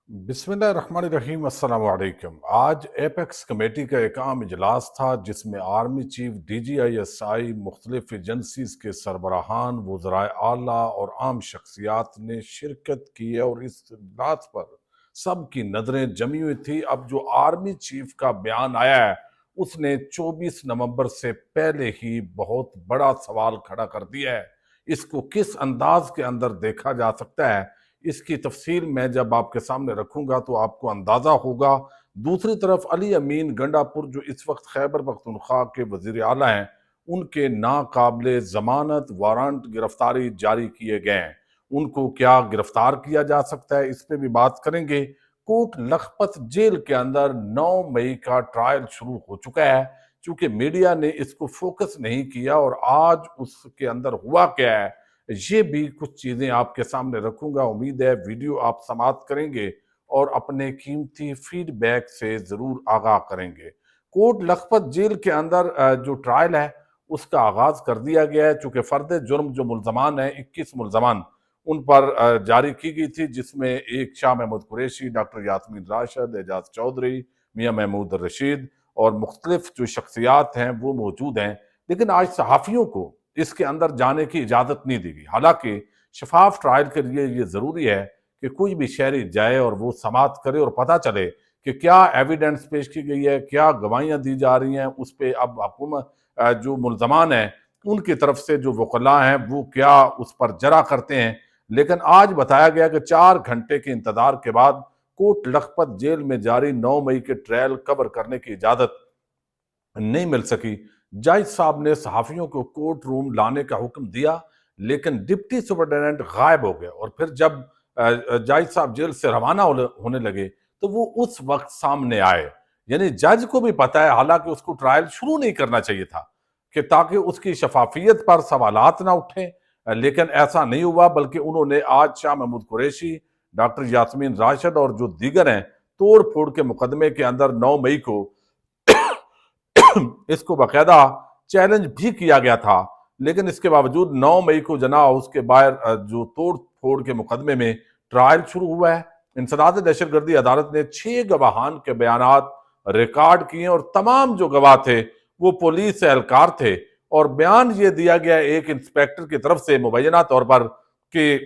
बिस्मिल्लाह रहमान रहीम। अस्सलाम वालेकुम। आज एपेक्स कमेटी का एक आम इजलास था जिसमें आर्मी चीफ, DGISI, मुख्तलिफ एजेंसीज के सरबराहान, वज़राए आला और आम शख्सियात ने शिरकत की है और इस इजलास पर सब की नजरें जमी हुई थी। अब जो आर्मी चीफ का बयान आया है उसने 24 नवंबर से पहले ही बहुत बड़ा सवाल खड़ा कर दिया है। इसको किस अंदाज के अंदर देखा जा सकता है, इसकी तफसील मैं जब आपके सामने रखूंगा तो आपको अंदाजा होगा। दूसरी तरफ अली अमीन गंडापुर जो इस वक्त खैबर पख्तूनख्वा के वजीर आला हैं, उनके नाकाबिले जमानत वारंट गिरफ्तारी जारी किए गए हैं। उनको क्या गिरफ्तार किया जा सकता है, इस पे भी बात करेंगे। कोट लखपत जेल के अंदर 9 मई का ट्रायल शुरू हो चुका है। चूंकि मीडिया ने इसको फोकस नहीं किया और आज उसके अंदर हुआ क्या है, ये भी कुछ चीजें आपके सामने रखूंगा। उम्मीद है वीडियो आप समाप्त करेंगे और अपने कीमती फीडबैक से जरूर आगाह करेंगे। कोट लखपत जेल के अंदर जो ट्रायल है उसका आगाज कर दिया गया है। चूंकि फर्द जुर्म जो मुल्जमान है, 21 मुल्जमान उन पर जारी की गई थी, जिसमें एक शाह महमूद कुरैशी, डॉक्टर यास्मीन राशिद, एजाज चौधरी, मियां महमूद रशीद और मुख्तलिफ जो शख्सियात हैं वो मौजूद हैं। लेकिन आज सहाफ़ियों को इसके अंदर जाने की इजाज़त नहीं दी गई। हालांकि शफाफ ट्रायल के लिए ये ज़रूरी है कि कोई भी शहरी जाए और वो समाअत करे और पता चले कि क्या एविडेंस पेश की गई है, क्या गवाहियाँ दी जा रही हैं। उस पर अब हुकूमत जो मुल्जमान हैं उनकी तरफ से जो वकला हैं वो क्या उस पर जरा करते हैं। लेकिन आज बताया गया कि 4 घंटे के इंतजार के बाद कोट लखपत जेल में जारी 9 मई के ट्रायल कवर करने की इजाज़त नहीं मिल सकी। जज साहब ने सहाफियों को कोर्ट रूम लाने का हुक्म दिया, लेकिन डिप्टी सुपरिटेंडेंट गायब हो गए। और फिर जब जज साहब जेल से रवाना होने लगे तो वो उस वक्त सामने आए। यानी जज को भी पता है, हालांकि उसको ट्रायल शुरू नहीं करना चाहिए था कि ताकि उसकी शफाफियत पर सवालात ना उठे, लेकिन ऐसा नहीं हुआ। बल्कि उन्होंने आज शाह महमूद कुरैशी, डॉक्टर यास्मीन राशिद और जो दीगर हैं, तोड़ फोड़ के मुकदमे के अंदर 9 मई को इसको बाकायदा चैलेंज भी किया गया था। लेकिन इसके बावजूद 9 मई को जना हाउस के बाहर जो तोड़ फोड़ के मुकदमे में ट्रायल शुरू हुआ है। इंसदाद दहशतगर्दी अदालत ने 6 गवाहान के बयानात रिकॉर्ड किए और तमाम जो गवाह थे वो पुलिस एहलकार थे। और बयान ये दिया गया एक इंस्पेक्टर की तरफ से मुबैना तौर पर कि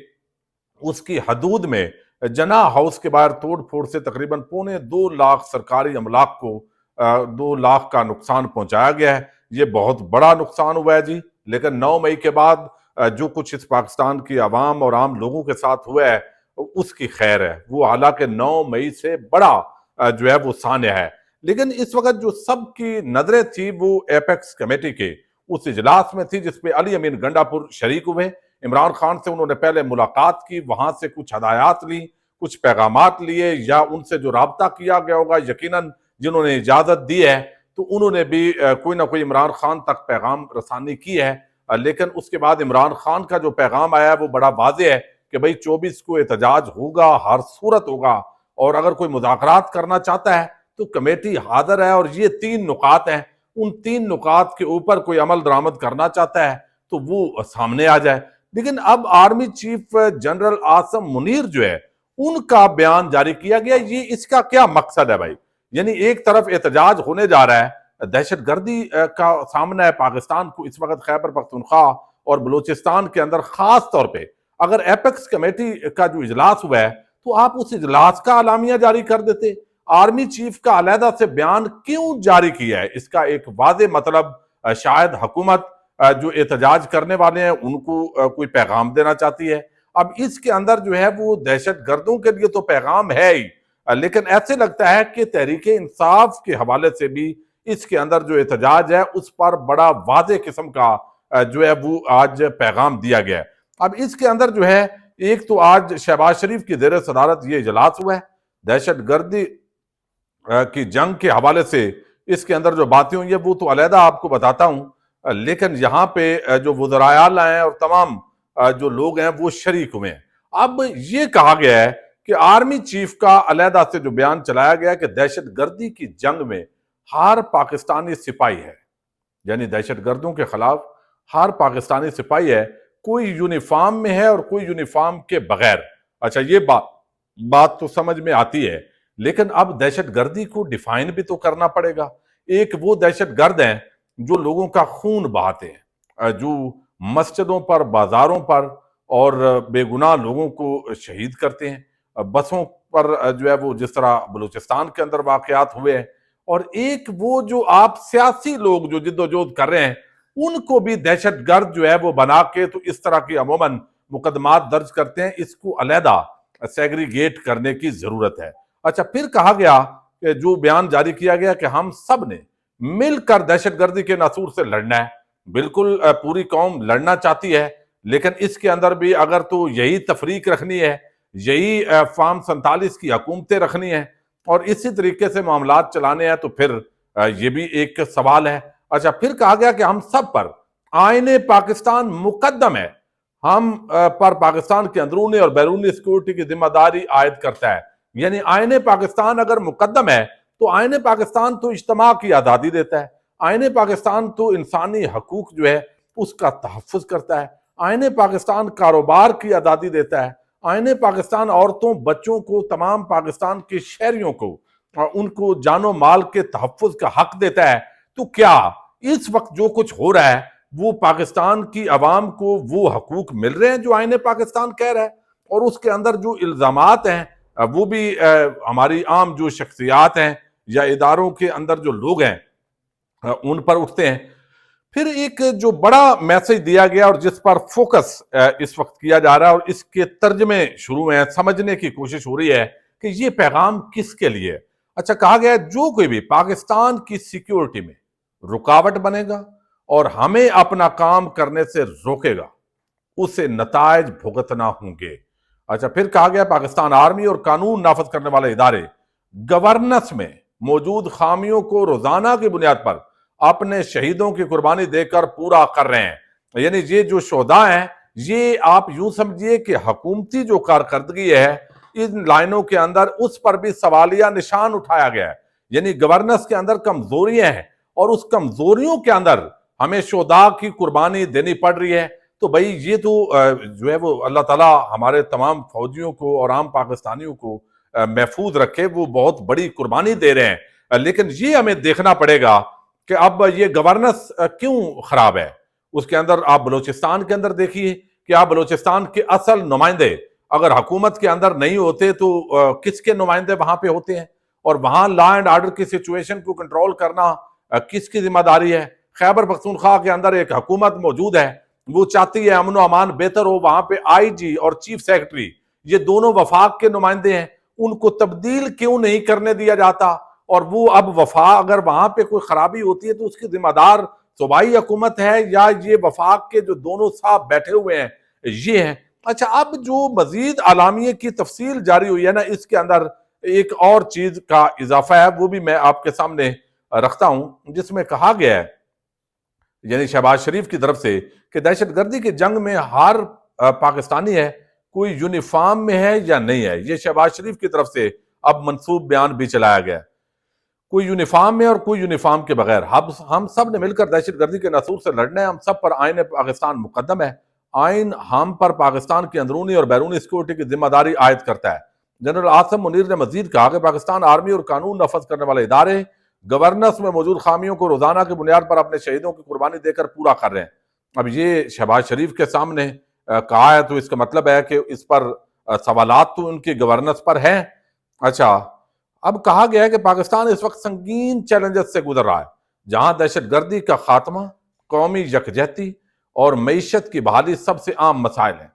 उसकी हदूद में जना हाउस के बाहर तोड़ फोड़ से तकरीबन 2.25 लाख सरकारी अमलाक को 2 लाख का नुकसान पहुंचाया गया है। ये बहुत बड़ा नुकसान हुआ है जी। लेकिन 9 मई के बाद जो कुछ इस पाकिस्तान की आवाम और आम लोगों के साथ हुआ है उसकी खैर है। वो हालांकि 9 मई से बड़ा जो है वो सान्य है। लेकिन इस वक्त जो सबकी नजरें थी वो एपेक्स कमेटी के उस इजलास में थी जिसपे अली अमीन गंडापुर शरीक हुए। इमरान खान से उन्होंने पहले मुलाकात की, वहां से कुछ हदायत ली, कुछ पैगामात लिए, या उनसे जो राब्ता किया गया होगा यकीनन जिन्होंने इजाजत दी है तो उन्होंने भी कोई ना कोई इमरान खान तक पैगाम रसानी की है। लेकिन उसके बाद इमरान खान का जो पैगाम आया है वो बड़ा वाज़ेह है कि भाई 24 को एहतजाज होगा, हर सूरत होगा, और अगर कोई मुज़ाकरात करना चाहता है तो कमेटी हाजिर है। और ये 3 नुकात हैं, उन 3 नुकात के ऊपर कोई अमल दरामद करना चाहता है तो वो सामने आ जाए। लेकिन अब army chief general Asim Munir जो है उनका बयान जारी किया गया। ये इसका क्या मकसद है भाई? यानी एक तरफ एहतजाज होने जा रहा है, दहशत गर्दी का सामना है पाकिस्तान को इस वक्त खैबर पख्तूनख्वा और बलूचिस्तान के अंदर। खास तौर पे अगर एपेक्स कमेटी का जो इजलास हुआ है तो आप उस इजलास का अलामिया जारी कर देते। आर्मी चीफ का अलहदा से बयान क्यों जारी किया है? इसका एक वादे मतलब शायद हुकूमत जो एहतजाज करने वाले हैं उनको कोई पैगाम देना चाहती है। अब इसके अंदर जो है वो दहशत गर्दों के लिए तो पैगाम है ही, लेकिन ऐसे लगता है कि तहरीक इंसाफ के हवाले से भी इसके अंदर जो एहतजाज है उस पर बड़ा वादे किस्म का जो है वो आज पैगाम दिया गया है। अब इसके अंदर जो है एक तो आज शहबाज शरीफ की जेर सदारत ये इजलास हुआ है, दहशत गर्दी की जंग के हवाले से इसके अंदर जो बातें हुई है वो तो अलहदा आपको बताता हूं। लेकिन यहाँ पे जो वज़राए आला हैं और तमाम जो लोग हैं वो शरीक हुए हैं। अब ये कहा गया है कि आर्मी चीफ का अलहदा से जो बयान चलाया गया कि दहशत गर्दी की जंग में हर पाकिस्तानी सिपाही है, यानी दहशत गर्दों के खिलाफ हर पाकिस्तानी सिपाही है, कोई यूनिफॉर्म में है और कोई यूनिफॉर्म के बगैर। अच्छा, ये बात बात तो समझ में आती है, लेकिन अब दहशतगर्दी को डिफाइन भी तो करना पड़ेगा। एक वो दहशतगर्द हैं जो लोगों का खून बहाते हैं, जो मस्जिदों पर, बाजारों पर और बेगुनाह लोगों को शहीद करते हैं, बसों पर जो है वो जिस तरह बलूचिस्तान के अंदर वाकयात हुए हैं, और एक वो जो आप सियासी लोग जो जिद्दोजहद कर रहे हैं उनको भी दहशतगर्द जो है वो बना के तो इस तरह की अमूमन मुकदमात दर्ज करते हैं। इसको अलहदा सेग्रीगेट करने की जरूरत है। अच्छा, फिर कहा गया कि जो बयान जारी किया गया कि हम सब ने मिलकर दहशतगर्दी के नासूर से लड़ना है। बिल्कुल पूरी कौम लड़ना चाहती है, लेकिन इसके अंदर भी अगर तो यही तफरीक रखनी है, यही फार्म 47 की हुकूमतें रखनी है और इसी तरीके से मामलात चलाने हैं, तो फिर ये भी एक सवाल है। अच्छा, फिर कहा गया कि हम सब पर आईने पाकिस्तान मुकद्दम है, हम पर पाकिस्तान के अंदरूनी और बैरूनी सिक्योरिटी की जिम्मेदारी आयद करता है। यानी आईने पाकिस्तान अगर मुकद्दम है तो आईने पाकिस्तान तो इज्तिमा की आज़ादी देता है, आईने पाकिस्तान तो इंसानी हकूक जो है उसका तहफ़्फ़ुज़ करता है, आईने पाकिस्तान कारोबार की आज़ादी देता है, आईने पाकिस्तान औरतों, बच्चों को, तमाम पाकिस्तान के शहरियों को उनको जानो माल के तहफ़्फ़ुज़ का हक देता है। तो क्या इस वक्त जो कुछ हो रहा है वो पाकिस्तान की आवाम को वो हकूक मिल रहे हैं जो आईने पाकिस्तान कह रहा है? और उसके अंदर जो इल्जामात हैं वो भी हमारी आम जो शख्सियात हैं या इदारों के अंदर जो लोग हैं उन पर उठते हैं। फिर एक जो बड़ा मैसेज दिया गया और जिस पर फोकस इस वक्त किया जा रहा है और इसके तर्जमे शुरू हैं, समझने की कोशिश हो रही है कि ये पैगाम किसके लिए है। अच्छा, कहा गया है जो कोई भी पाकिस्तान की सिक्योरिटी में रुकावट बनेगा और हमें अपना काम करने से रोकेगा, उसे नतायज भुगतना होंगे। अच्छा, फिर कहा गया पाकिस्तान आर्मी और कानून नाफज करने वाले इदारे गवर्नेंस में मौजूद खामियों को रोजाना की बुनियाद पर अपने शहीदों की कुर्बानी देकर पूरा कर रहे हैं। यानी ये जो शोधा हैं, ये आप यूं समझिए कि हुकूमती जो कारकर्दगी है इन लाइनों के अंदर उस पर भी सवालिया निशान उठाया गया है। यानी गवर्नेंस के अंदर कमजोरियां हैं और उस कमजोरियों के अंदर हमें शोधा की कुर्बानी देनी पड़ रही है। तो भाई ये तो जो है वो अल्लाह ताला हमारे तमाम फौजियों को और आम पाकिस्तानियों को महफूज रखे, वो बहुत बड़ी कुर्बानी दे रहे हैं। लेकिन ये हमें देखना पड़ेगा कि अब ये गवर्नेंस क्यों खराब है। उसके अंदर आप बलूचिस्तान के अंदर देखिए कि आप बलूचिस्तान के असल नुमाइंदे अगर हुकूमत के अंदर नहीं होते तो किसके नुमाइंदे वहां पे होते हैं, और वहां लॉ एंड ऑर्डर की सिचुएशन को कंट्रोल करना किसकी जिम्मेदारी है। खैबर पख्तूनख्वा के अंदर एक हुकूमत मौजूद है, वो चाहती है अमन अमान बेहतर हो, वहां पे आईजी और चीफ सेक्रेटरी ये दोनों वफाक के नुमाइंदे हैं, उनको तब्दील क्यों नहीं करने दिया जाता। और वो अब वफा अगर वहां पे कोई खराबी होती है तो उसकी जिम्मेदार सूबाई हुकूमत है या ये वफाक के जो दोनों साहब बैठे हुए हैं ये हैं। अच्छा, अब जो मजीद आलामिये की तफसील जारी हुई है ना, इसके अंदर एक और चीज का इजाफा है, वो भी मैं आपके सामने रखता हूं, जिसमें कहा गया है यानी शहबाज शरीफ की तरफ से कि दहशतगर्दी की जंग में हर पाकिस्तानी है, कोई यूनिफॉर्म में है या नहीं है। ये शहबाज शरीफ की तरफ से अब मनसूब बयान भी चलाया गया, कोई यूनिफॉर्म में और कोई यूनिफॉर्म के बगैर हम सब ने मिलकर दहशतगर्दी के नसूर से लड़ना है। हम सब पर आईन पाकिस्तान मुकद्दम है, आइन हम पर पाकिस्तान की अंदरूनी और बैरूनी सिक्योरिटी की जिम्मेदारी आयद करता है। जनरल आसिम मुनीर ने मजीद कहा कि पाकिस्तान आर्मी और कानून नफज करने वाले इदारे गवर्नेंस में मौजूद खामियों को रोजाना की बुनियाद पर अपने शहीदों की कुर्बानी देकर पूरा कर रहे हैं। अब ये शहबाज शरीफ के सामने कहा है, तो इसका मतलब है कि इस पर सवालात तो उनकी गवर्नेंस पर हैं। अच्छा, अब कहा गया है कि पाकिस्तान इस वक्त संगीन चैलेंजेस से गुजर रहा है, जहां दहशतगर्दी का खात्मा, कौमी यकजहती और मईशत की बहाली सबसे आम मसाइल हैं।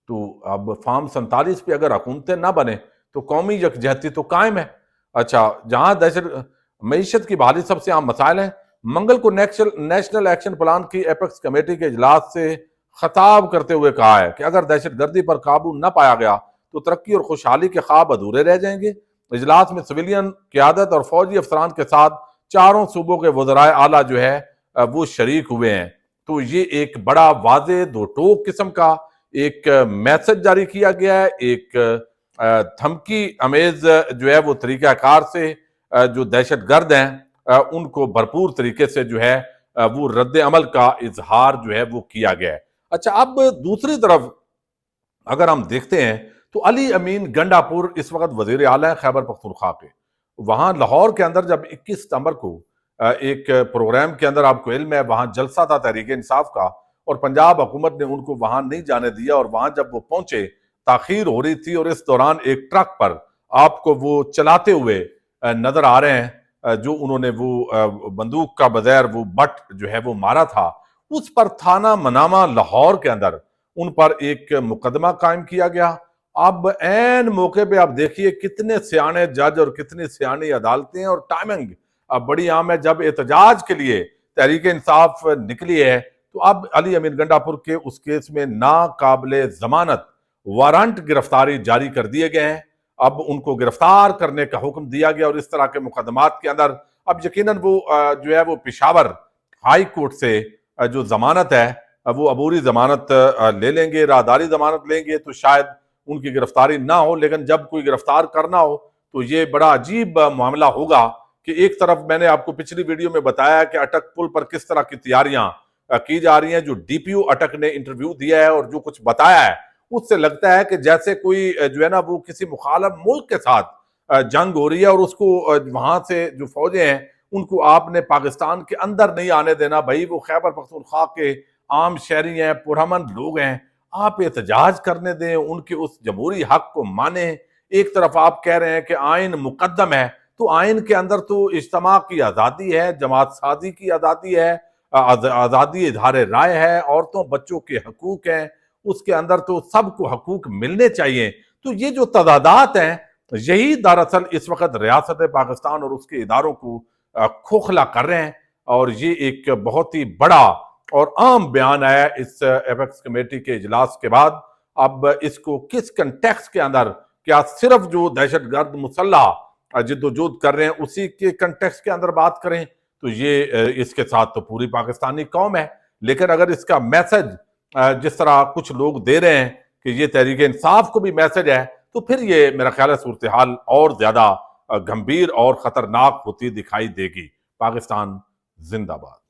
तो अब फार्म 47 पे अगर हुकूमतें ना बने तो कौमी यकजहती तो कायम है। अच्छा, जहां दहशत मईशत की बहाली सबसे आम मसाइल हैं, मंगल को नेशनल एक्शन प्लान की एपेक्स कमेटी के इजलास से खताब करते हुए कहा है कि अगर दहशतगर्दी पर काबू न पाया गया तो तरक्की और खुशहाली के ख्वाब अधूरे रह जाएंगे। इजलास में सिविलियन क़यादत और फौजी अफसरान के साथ चारों सूबों के वज़राए आला जो है वो शरीक हुए हैं। तो ये एक बड़ा वाज़े दो टोक किस्म का एक मैसेज जारी किया गया है, एक धमकी अमेज जो है वो तरीक़ाकार से जो दहशतगर्द हैं उनको भरपूर तरीके से जो है वो रद्द अमल का इजहार जो है वो किया गया है। अच्छा, अब दूसरी तरफ अगर हम देखते हैं تو علی امین گنڈاپور اس وقت وزیر اعلیٰ ہیں خیبر پختونخوا کے. وہاں لاہور کے اندر جب 21 ستمبر کو ایک پروگرام کے اندر آپ کو علم ہے وہاں جلسہ تھا تحریک انصاف کا اور پنجاب حکومت نے ان کو وہاں نہیں جانے دیا اور وہاں جب وہ پہنچے تاخیر ہو رہی تھی اور اس دوران ایک ٹرک پر آپ کو وہ چلاتے ہوئے نظر آ رہے ہیں جو انہوں نے وہ بندوق کا بغیر وہ بٹ جو ہے وہ مارا تھا. اس پر تھانہ منامہ لاہور کے اندر ان پر ایک مقدمہ قائم کیا گیا. اب این موقع پہ آپ دیکھیے کتنے سیانے جج اور کتنی سیانی عدالتیں اور ٹائمنگ اب بڑی عام ہے. جب احتجاج کے لیے تحریک انصاف نکلی ہے تو اب علی امین گنڈاپور کے اس کیس میں ناقابل ضمانت وارنٹ گرفتاری جاری کر دیے گئے ہیں. اب ان کو گرفتار کرنے کا حکم دیا گیا اور اس طرح کے مقدمات کے اندر اب یقیناً وہ جو ہے وہ پشاور ہائی کورٹ سے جو ضمانت ہے وہ عبوری ضمانت لے لیں گے, راہداری ضمانت لیں گے تو شاید ان کی گرفتاری نہ ہو. لیکن جب کوئی گرفتار کرنا ہو تو یہ بڑا عجیب معاملہ ہوگا کہ ایک طرف میں نے آپ کو پچھلی ویڈیو میں بتایا کہ اٹک پل پر کس طرح کی تیاریاں کی جا رہی ہیں. جو ڈی پی او اٹک نے انٹرویو دیا ہے اور جو کچھ بتایا ہے اس سے لگتا ہے کہ جیسے کوئی جو ہے نا وہ کسی مخالف ملک کے ساتھ جنگ ہو رہی ہے اور اس کو وہاں سے جو فوجیں ہیں ان کو آپ نے پاکستان کے اندر نہیں آنے دینا. بھائی وہ خیبر پختونخوا کے عام شہری ہیں, پرامن لوگ ہیں, آپ احتجاج کرنے دیں, ان کے اس جمہوری حق کو مانیں. ایک طرف آپ کہہ رہے ہیں کہ آئین مقدم ہے تو آئین کے اندر تو اجتماع کی آزادی ہے, جماعت سازی کی آزادی ہے, آزادی اظہار رائے ہے, عورتوں بچوں کے حقوق ہیں, اس کے اندر تو سب کو حقوق ملنے چاہیے. تو یہ جو تضادات ہیں یہی دراصل اس وقت ریاست پاکستان اور اس کے اداروں کو کھوکھلا کر رہے ہیں. اور یہ ایک بہت ہی بڑا اور عام بیان آیا اس ایپیکس کمیٹی کے اجلاس کے بعد. اب اس کو کس کنٹیکس کے اندر, کیا صرف جو دہشت گرد مسلح جد و جہد کر رہے ہیں اسی کے کنٹیکس کے اندر بات کریں تو یہ اس کے ساتھ تو پوری پاکستانی قوم ہے. لیکن اگر اس کا میسج جس طرح کچھ لوگ دے رہے ہیں کہ یہ تحریک انصاف کو بھی میسج ہے تو پھر یہ میرا خیال ہے صورتحال اور زیادہ گمبھیر اور خطرناک ہوتی دکھائی دے گی. پاکستان زندہ باد.